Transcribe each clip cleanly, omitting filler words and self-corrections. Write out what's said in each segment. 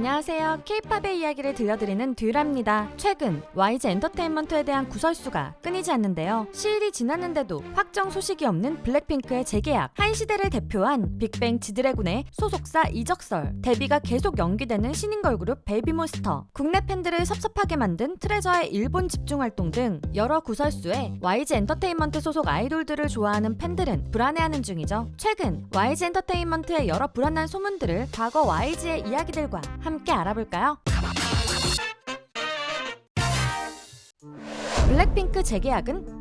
안녕하세요. K-팝의 이야기를 들려드리는 듀라입니다. 최근 YG 엔터테인먼트에 대한 구설수가 끊이지 않는데요. 시일이 지났는데도 확정 소식이 없는 블랙핑크의 재계약, 한 시대를 대표한 빅뱅 지드래곤의 소속사 이적설, 데뷔가 계속 연기되는 신인 걸그룹 베이비몬스터, 국내 팬들을 섭섭하게 만든 트레저의 일본 집중 활동 등 여러 구설수에 YG 엔터테인먼트 소속 아이돌들을 좋아하는 팬들은 불안해하는 중이죠. 최근 YG 엔터테인먼트의 여러 불안한 소문들을 과거 YG의 이야기들과 함께 알아볼까요? 블랙핑크 재계약은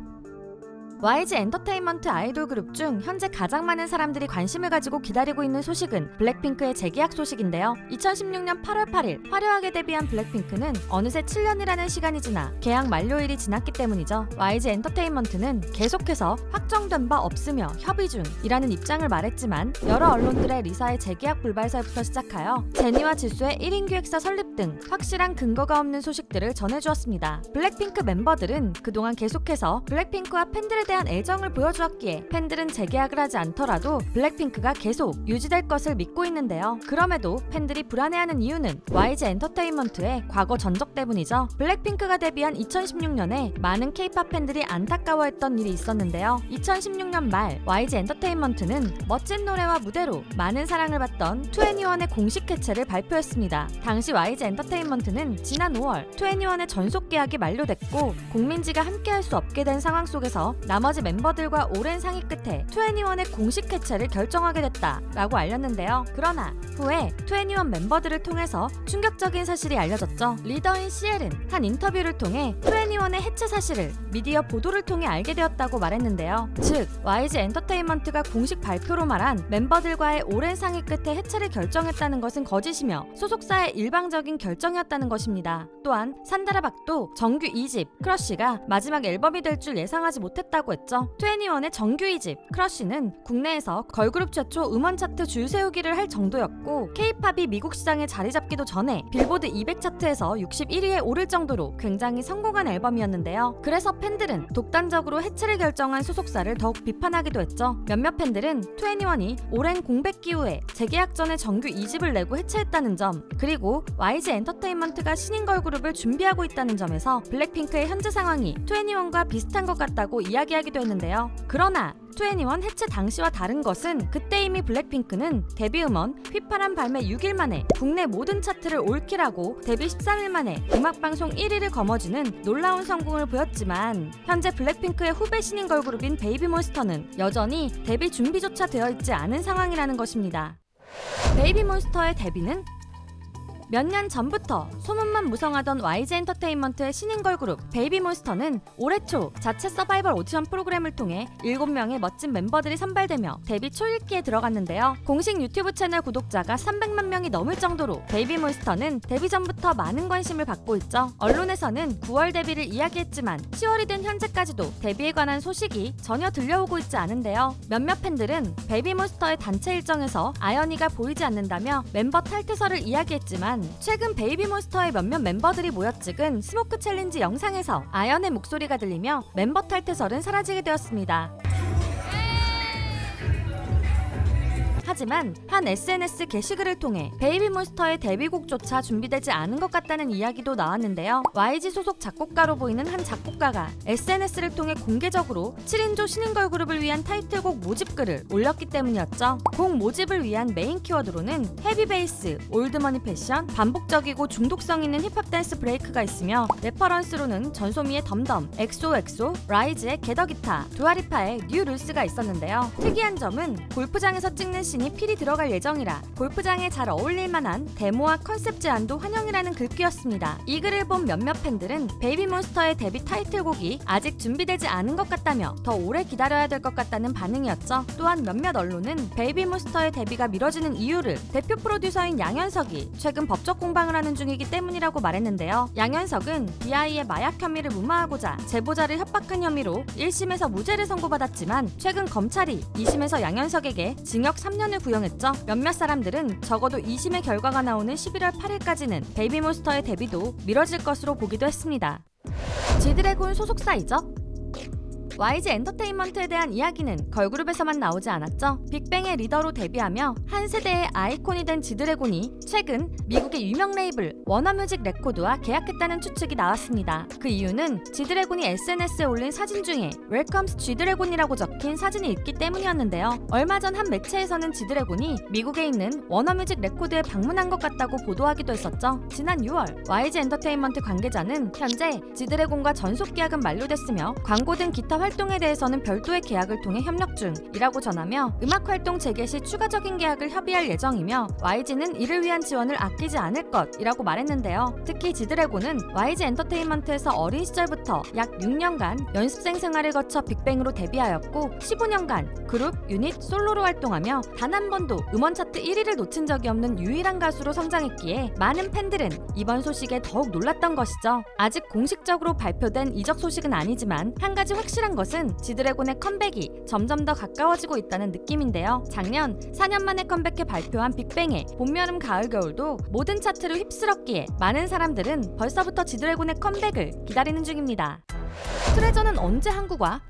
YG 엔터테인먼트 아이돌 그룹 중 현재 가장 많은 사람들이 관심을 가지고 기다리고 있는 소식은 블랙핑크의 재계약 소식인데요. 2016년 8월 8일 화려하게 데뷔한 블랙핑크는 어느새 7년이라는 시간이 지나 계약 만료일이 지났기 때문이죠. YG 엔터테인먼트는 계속해서 확정된 바 없으며 협의 중이라는 입장을 말했지만 여러 언론들의 리사의 재계약 불발설부터 시작하여 제니와 지수의 1인 기획사 설립 등 확실한 근거가 없는 소식들을 전해주었습니다. 블랙핑크 멤버들은 그동안 계속해서 블랙핑크와 팬들에 대한 애정을 보여주었기에 팬들은 재계약을 하지 않더라도 블랙핑크가 계속 유지될 것을 믿고 있는데요. 그럼에도 팬들이 불안해하는 이유는 YG 엔터테인먼트의 과거 전적 때문이죠. 블랙핑크가 데뷔한 2016년에 많은 K-팝 팬들이 안타까워했던 일이 있었는데요. 2016년 말 YG 엔터테인먼트는 멋진 노래와 무대로 많은 사랑을 받던 2NE1의 공식 해체를 발표했습니다. 당시 YG 엔터테인먼트는 지난 5월 2NE1의 전속 계약이 만료됐고 공민지가 함께할 수 없게 된 상황 속에서 나머지 멤버들과 오랜 상의 끝에 2NE1의 공식 해체를 결정하게 됐다라고 알렸는데요. 그러나 후에 2NE1 멤버들을 통해서 충격적인 사실이 알려졌죠. 리더인 CL은 한 인터뷰를 통해 2NE1의 해체 사실을 미디어 보도를 통해 알게 되었다고 말했는데요. 즉 YG 엔터테인먼트가 공식 발표로 말한 멤버들과의 오랜 상의 끝에 해체를 결정했다는 것은 거짓이며 소속사의 일방적인 결정이었다는 것입니다. 또한 산다라박도 정규 2집 크러쉬가 마지막 앨범이 될 줄 예상하지 못했다고 했죠. 2NE1의 정규 2집 크러쉬는 국내에서 걸그룹 최초 음원 차트 줄 세우기를 할 정도였고 K-팝이 미국 시장에 자리 잡기도 전에 빌보드 200 차트에서 61위에 오를 정도로 굉장히 성공한 앨범이었는데요. 그래서 팬들은 독단적으로 해체를 결정한 소속사를 더욱 비판하기도 했죠. 몇몇 팬들은 2NE1이 오랜 공백 기후에 재계약 전에 정규 2집을 내고 해체했다는 점, 그리고 YG 엔터테인먼트가 신인 걸그룹을 준비하고 있다는 점에서 블랙핑크의 현재 상황이 2NE1과 비슷한 것 같다고 이야기하기도 했는데요. 그러나 2NE1 해체 당시와 다른 것은 그때 이미 블랙핑크는 데뷔 음원 휘파람 발매 6일 만에 국내 모든 차트를 올킬하고 데뷔 13일 만에 음악방송 1위를 거머쥐는 놀라운 성공을 보였지만 현재 블랙핑크의 후배 신인 걸그룹인 베이비몬스터는 여전히 데뷔 준비조차 되어 있지 않은 상황이라는 것입니다. 베이비몬스터의 데뷔는 몇 년 전부터 소문만 무성하던 YG 엔터테인먼트의 신인 걸그룹 베이비몬스터는 올해 초 자체 서바이벌 오디션 프로그램을 통해 7명의 멋진 멤버들이 선발되며 데뷔 초일기에 들어갔는데요. 공식 유튜브 채널 구독자가 300만 명이 넘을 정도로 베이비몬스터는 데뷔 전부터 많은 관심을 받고 있죠. 언론에서는 9월 데뷔를 이야기했지만 10월이 된 현재까지도 데뷔에 관한 소식이 전혀 들려오고 있지 않은데요. 몇몇 팬들은 베이비몬스터의 단체 일정에서 아연이가 보이지 않는다며 멤버 탈퇴설을 이야기했지만 최근 베이비몬스터의 몇몇 멤버들이 모여 찍은 스모크 챌린지 영상에서 아연의 목소리가 들리며 멤버 탈퇴설은 사라지게 되었습니다. 하지만 한 SNS 게시글을 통해 베이비몬스터의 데뷔곡조차 준비되지 않은 것 같다는 이야기도 나왔는데요. YG 소속 작곡가로 보이는 한 작곡가가 SNS를 통해 공개적으로 7인조 신인 걸그룹을 위한 타이틀곡 모집글을 올렸기 때문이었죠. 곡 모집을 위한 메인 키워드로는 헤비 베이스, 올드머니 패션, 반복적이고 중독성 있는 힙합 댄스 브레이크가 있으며 레퍼런스로는 전소미의 덤덤, 엑소엑소, 라이즈의 게더기타, 두아리파의 뉴 룰스가 있었는데요. 특이한 점은 골프장에서 찍는 씬이 필히 들어갈 예정이라 골프장에 잘 어울릴 만한 데모와 컨셉 제안도 환영이라는 글귀였습니다. 이 글을 본 몇몇 팬들은 베이비몬스터의 데뷔 타이틀곡이 아직 준비되지 않은 것 같다며 더 오래 기다려야 될 것 같다는 반응이었죠. 또한 몇몇 언론은 베이비몬스터의 데뷔가 미뤄지는 이유를 대표 프로듀서인 양현석이 최근 법적 공방을 하는 중이기 때문이라고 말했는데요. 양현석은 BI의 마약 혐의를 무마하고자 제보자를 협박한 혐의로 1심에서 무죄를 선고받았지만 최근 검찰이 2심에서 양현석에게 징역 3년을 구형했죠. 몇몇 사람들은 적어도 2심의 결과가 나오는 11월 8일까지는 베이비몬스터의 데뷔도 미뤄질 것으로 보기도 했습니다. 지드래곤 소속사 이적? YG 엔터테인먼트에 대한 이야기는 걸그룹에서만 나오지 않았죠. 빅뱅의 리더로 데뷔하며 한 세대의 아이콘이 된 지드래곤이 최근 미국의 유명 레이블 워너뮤직 레코드와 계약했다는 추측이 나왔습니다. 그 이유는 지드래곤이 SNS에 올린 사진 중에 웰컴스 G드래곤이라고 적힌 사진이 있기 때문이었는데요. 얼마 전 한 매체에서는 지드래곤이 미국에 있는 워너뮤직 레코드에 방문한 것 같다고 보도하기도 했었죠. 지난 6월 YG 엔터테인먼트 관계자는 현재 지드래곤과 전속 계약은 만료됐으며 광고 등 기타 활동에 대해서는 별도의 계약을 통해 협력 중이라고 전하며 음악 활동 재개 시 추가적인 계약을 협의할 예정이며 YG는 이를 위한 지원을 아끼지 않을 것이라고 말했는데요. 특히 지드래곤은 YG 엔터테인먼트에서 어린 시절부터 약 6년간 연습생 생활을 거쳐 빅뱅으로 데뷔하였고 15년간 그룹, 유닛, 솔로로 활동하며 단 한 번도 음원 차트 1위를 놓친 적이 없는 유일한 가수로 성장했기에 많은 팬들은 이번 소식에 더욱 놀랐던 것이죠. 아직 공식적으로 발표된 이적 소식은 아니지만 한 가지 확실한 것은 지드래곤의 컴백이 점점 더 가까워지고 있다는 느낌인데요. 작년 4년 만에 컴백해 발표한 빅뱅의 봄, 여름, 가을, 겨울도 모든 차트를 휩쓸었기에 많은 사람들은 벌써부터 지드래곤의 컴백을 기다리는 중입니다. 트레저는 언제 한국화?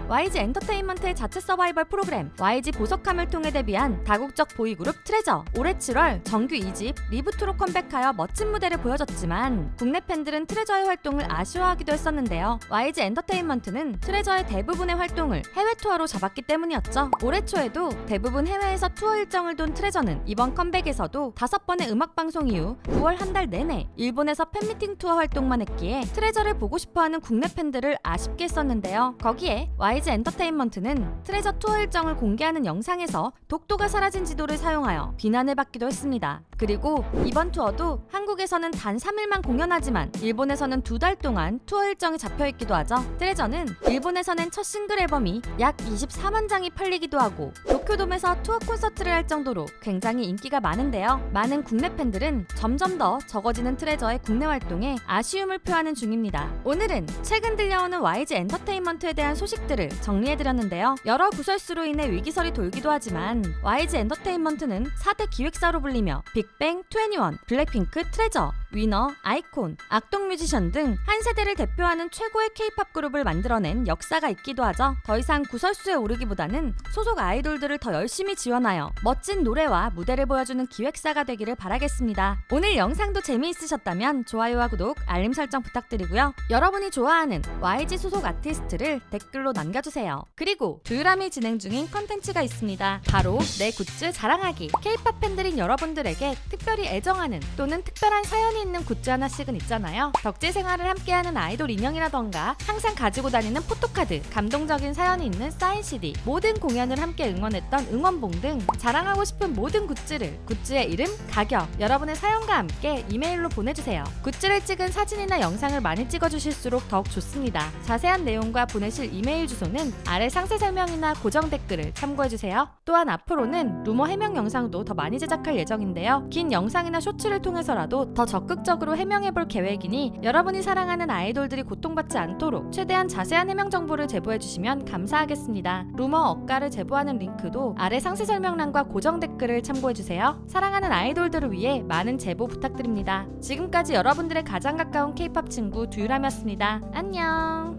YG 엔터테인먼트의 자체 서바이벌 프로그램 YG 보석함을 통해 데뷔한 다국적 보이그룹 트레저. 올해 7월 정규 2집 리부트로 컴백하여 멋진 무대를 보여줬지만 국내 팬들은 트레저의 활동을 아쉬워하기도 했었는데요. YG 엔터테인먼트는 트레저의 대부분의 활동을 해외 투어로 잡았기 때문이었죠. 올해 초에도 대부분 해외에서 투어 일정을 돈 트레저는 이번 컴백에서도 5번의 음악방송 이후 9월 한 달 내내 일본에서 팬미팅 투어 활동만 했기에 트레저를 보고 싶어하는 국내 팬들을 아쉽게 했었는데요. 거기에 YG 엔터테인먼트는 트레저 투어 일정을 공개하는 영상에서 독도가 사라진 지도를 사용하여 비난을 받기도 했습니다. 그리고 이번 투어도 한국에서는 단 3일만 공연하지만 일본에서는 2달 동안 투어 일정이 잡혀있기도 하죠. 트레저는 일본에서는 첫 싱글 앨범이 약 24만 장이 팔리기도 하고 도쿄돔에서 투어 콘서트를 할 정도로 굉장히 인기가 많은데요. 많은 국내 팬들은 점점 더 적어지는 트레저의 국내 활동에 아쉬움을 표하는 중입니다. 오늘은 최근 들려오는 YG 엔터테인먼트에 대한 소식들을 정리해드렸는데요. 여러 구설수로 인해 위기설이 돌기도 하지만 YG 엔터테인먼트는 4대 기획사로 불리며 빅뱅, 21, 블랙핑크, 트레저, 위너, 아이콘, 악동 뮤지션 등 한 세대를 대표하는 최고의 K-팝 그룹을 만들어낸 역사가 있기도 하죠. 더 이상 구설수에 오르기보다는 소속 아이돌들을 더 열심히 지원하여 멋진 노래와 무대를 보여주는 기획사가 되기를 바라겠습니다. 오늘 영상도 재미있으셨다면 좋아요와 구독, 알림 설정 부탁드리고요. 여러분이 좋아하는 YG 소속 아티스트를 댓글로 남겨주세요. 그리고 두유람이 진행 중인 컨텐츠가 있습니다. 바로 내 굿즈 자랑하기. K-팝 팬들인 여러분들에게 특별히 애정하는 또는 특별한 사연이 있는 굿즈 하나씩은 있잖아요. 덕질 생활을 함께하는 아이돌 인형이라던가 항상 가지고 다니는 포토카드, 감동적인 사연이 있는 사인 CD, 모든 공연을 함께 응원했던 응원봉 등 자랑하고 싶은 모든 굿즈를 굿즈의 이름, 가격, 여러분의 사연과 함께 이메일로 보내주세요. 굿즈를 찍은 사진이나 영상을 많이 찍어주실수록 더욱 좋습니다. 자세한 내용과 보내실 이메일 주소는 아래 상세 설명이나 고정 댓글을 참고해주세요. 또한 앞으로는 루머 해명 영상도 더 많이 제작할 예정인데요. 긴 영상이나 쇼츠를 통해서라도 더 적극적으로 해명해볼 계획이니 여러분이 사랑하는 아이돌들이 고통받지 않도록 최대한 자세한 해명 정보를 제보해주시면 감사하겠습니다. 루머 억가를 제보하는 링크도 아래 상세 설명란과 고정 댓글을 참고해주세요. 사랑하는 아이돌들을 위해 많은 제보 부탁드립니다. 지금까지 여러분들의 가장 가까운 K-팝 친구 두유람이었습니다. 안녕.